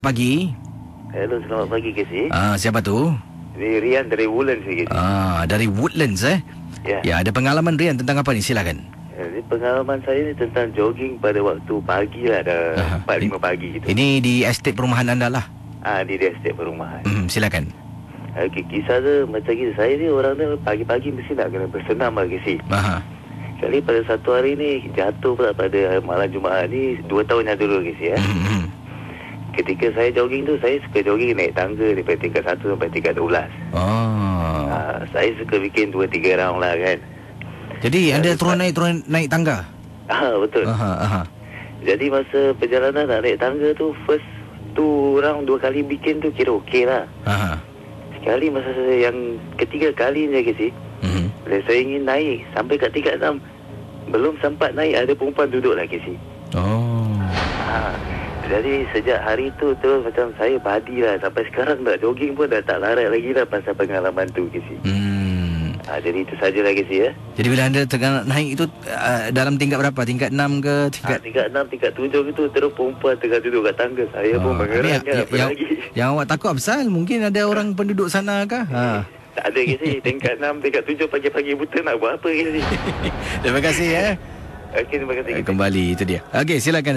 Pagi. Hello, selamat pagi KC. Siapa tu? Ini Rian dari Woodlands KC. Dari Woodlands Ya. Ya, ada pengalaman Rian tentang apa ni? Silakan. Ini pengalaman saya ni tentang jogging pada waktu pagi lah, dah 4-5 pagi gitu. Ini di estate perumahan anda lah. Di estate perumahan. Silakan. Okay, kisah dia macam gitu. Saya ni orang ni pagi-pagi mesti nak kena bersenam lah KC. Kali pada satu hari ni jatuh pula pada malam Jumaat ni 2 tahun yang dulu KC ya. Ketika saya jogging tu, saya suka jogging naik tangga daripada tingkat 1 sampai tingkat 12. Saya suka bikin 2-3 round lah kan. Jadi anda turun naik tangga? Betul. Jadi masa perjalanan nak naik tangga tu, first 2 round 2 kali bikin tu kira okey lah. Sekali masa yang ketiga kali je KC, bila saya ingin naik sampai kat tingkat 6, belum sempat naik ada perempuan duduk lah KC. Jadi sejak hari tu terus macam saya badi lah. Sampai sekarang dah jogging pun dah tak larat lagi lah pasal pengalaman tu KC. Jadi itu sajalah KC ya. Jadi bila anda tengah naik itu dalam tingkat berapa? Tingkat 6 ke? Tingkat 6, tingkat 7 gitu, terus perempuan tengah duduk kat tangga. Saya pun mengerang kan apa lagi. Yang awak takut apa? Mungkin ada orang penduduk sana kah? Tak ada KC. Tingkat 6, tingkat 7 pagi-pagi buta nak buat apa KC. Terima kasih Okey, terima kasih. Kembali itu dia. Okey, silakan.